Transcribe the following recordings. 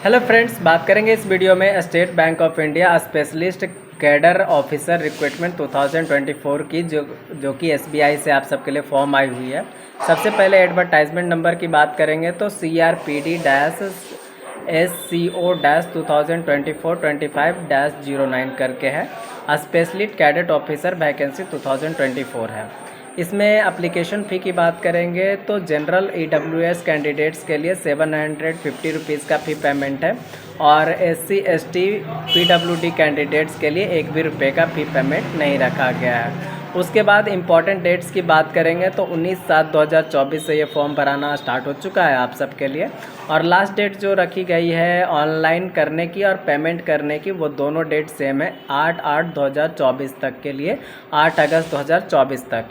Hello friends, बात करेंगे इस वीडियो में state bank of India specialist cadre officer recruitment 2024 की जो कि एसबीआई से आप सबके लिए फॉर्म आई हुई है। सबसे पहले एडवर्टाइजमेंट नंबर की बात करेंगे तो CRPD-SCO-2024-25-09 करके है। स्पेशलिस्ट कैडेट ऑफिसर वैकेंसी 2024 है। इसमें एप्लीकेशन फ़ी की बात करेंगे तो जनरल EWS कैंडिडेट्स के लिए 750 रुपीज़ का फ़ी पेमेंट है और SC ST PWD कैंडिडेट्स के लिए 1 भी रुपये का फ़ी पेमेंट नहीं रखा गया है। उसके बाद इम्पॉर्टेंट डेट्स की बात करेंगे तो 19/7/2024 से ये फॉर्म भराना स्टार्ट हो चुका है आप सबके लिए। और लास्ट डेट जो रखी गई है ऑनलाइन करने की और पेमेंट करने की, वो दोनों डेट सेम है, 8/8/2024 तक के लिए 8 अगस्त 2024 तक।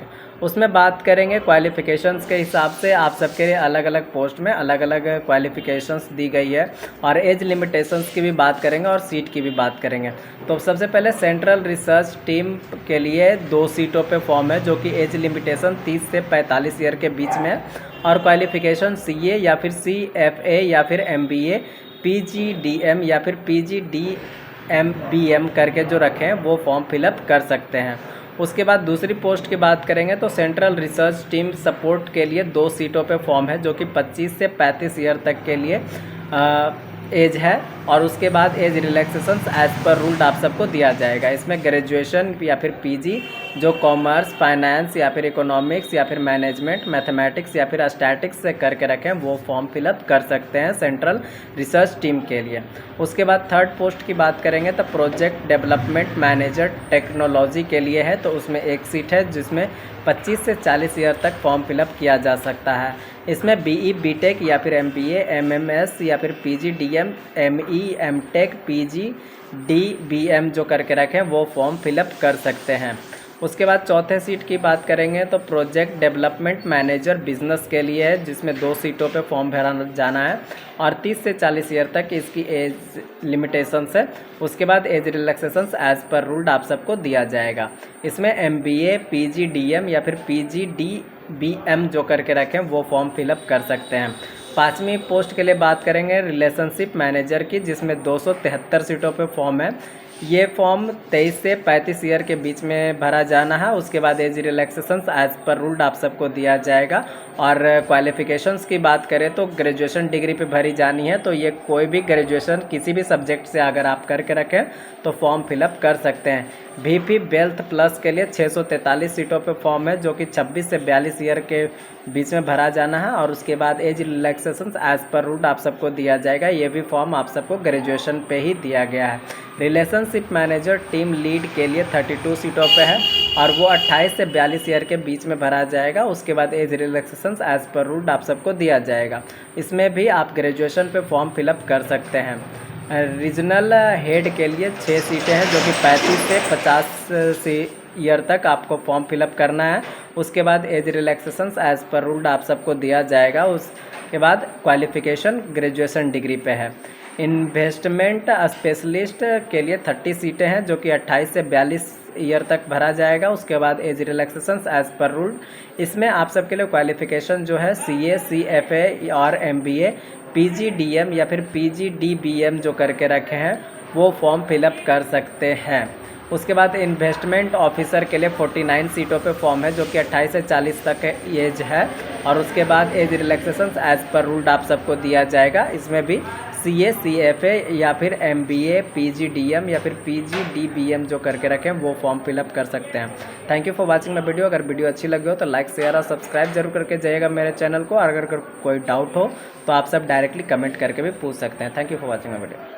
उसमें बात करेंगे क्वालिफ़िकेशंस के हिसाब से आप सबके लिए अलग अलग पोस्ट में अलग अलग क्वालिफ़िकेशंस दी गई है और एज लिमिटेशंस की भी बात करेंगे और सीट की भी बात करेंगे। तो सबसे पहले सेंट्रल रिसर्च टीम के लिए 2 सीटों पे फॉर्म है जो कि एज लिमिटेशन 30 से 45 ईयर के बीच में है और क्वालिफ़िकेशन CA या फिर CFA या फिर MBA, PGDM या फिर PGDM करके जो रखे हैं वो फॉर्म फिलअप कर सकते हैं। उसके बाद दूसरी पोस्ट की बात करेंगे तो सेंट्रल रिसर्च टीम सपोर्ट के लिए 2 सीटों पे फॉर्म है जो कि 25 से 35 ईयर तक के लिए एज है और उसके बाद as relaxation as per ruled आप सबको दिया जाएगा। इसमें ग्रेजुएशन या फिर PG जो कॉमर्स, फाइनेंस या फिर इकोनॉमिक्स या फिर मैनेजमेंट, मैथमेटिक्स या फिर स्टैटिक्स से करके रखें वो फॉर्म फिलअप कर सकते हैं सेंट्रल रिसर्च टीम के लिए। उसके बाद थर्ड पोस्ट की बात करेंगे तो प्रोजेक्ट डेवलपमेंट मैनेजर टेक्नोलॉजी के लिए है, तो उसमें 1 सीट है जिसमें 25 से 40 ईयर तक फॉर्म फिलअप किया जा सकता है। इसमें BE BTech या फिर MBA MMS या फिर PGDM ME MTech PGDBM जो करके रखें वो फॉर्म फिलअप कर सकते हैं। उसके बाद चौथे सीट की बात करेंगे तो प्रोजेक्ट डेवलपमेंट मैनेजर बिजनेस के लिए है जिसमें 2 सीटों पे फॉर्म भरा जाना है और 30 से 40 ईयर तक इसकी एज लिमिटेशंस है। उसके बाद as relaxations as per ruled आप सबको दिया जाएगा। इसमें MBA PGDM या फिर PGDBM जो करके रखें वो फॉर्म फिलअप कर सकते हैं। 5वीं पोस्ट के लिए बात करेंगे रिलेशनशिप मैनेजर की जिसमें 273 सीटों पे फॉर्म है। ये फॉर्म 23 से 35 ईयर के बीच में भरा जाना है। उसके बाद as relaxations as per ruled आप सबको दिया जाएगा और क्वालिफ़िकेशंस की बात करें तो ग्रेजुएशन डिग्री पे भरी जानी है, तो ये कोई भी ग्रेजुएशन किसी भी सब्जेक्ट से अगर आप करके रखें तो फॉर्म फिलअप कर सकते हैं। VP वेल्थ प्लस के लिए 643 सीटों पे फॉर्म है जो कि 26 से 42 ईयर के बीच में भरा जाना है और उसके बाद as relaxations as per ruled आप सबको दिया जाएगा। ये भी फॉर्म आप सबको ग्रेजुएशन पे ही दिया गया है। रिलेशनशिप मैनेजर टीम लीड के लिए 32 सीटों पे है और वो 28 से 42 ईयर के बीच में भरा जाएगा। उसके बाद as relaxations as per ruled आप सबको दिया जाएगा। इसमें भी आप ग्रेजुएशन पे फॉर्म फिलअप कर सकते हैं। रीजनल हेड के लिए 6 सीटें हैं जो कि 35 से 50 ईयर तक आपको फॉर्म फिलअप करना है। उसके बाद as relaxations as per ruled आप सबको दिया जाएगा। उसके बाद क्वालिफ़िकेशन ग्रेजुएशन डिग्री पे है। इन्वेस्टमेंट स्पेशलिस्ट के लिए 30 सीटें हैं जो कि 28 से 42 ईयर तक भरा जाएगा। उसके बाद as relaxations as per rule. इसमें आप सबके लिए क्वालिफ़िकेशन जो है CA CFA और MBA PGDM या फिर PGDBM जो करके रखे हैं वो फॉर्म फिलअप कर सकते हैं। उसके बाद इन्वेस्टमेंट ऑफिसर के लिए 49 सीटों पे फॉर्म है जो कि 28 से 40 तक एज है और उसके बाद as relaxations as per ruled आप सबको दिया जाएगा। इसमें भी CA CFA या फिर MBA PGDM या फिर PGDBM जो करके रखें वो फॉर्म फिलअप कर सकते हैं। Thank you for watching my video. अगर वीडियो अच्छी लगी हो तो लाइक शेयर और सब्सक्राइब जरूर करके जाइएगा मेरे चैनल को। और अगर कोई डाउट हो तो आप सब डायरेक्टली कमेंट करके भी पूछ सकते हैं। Thank you for watching my video.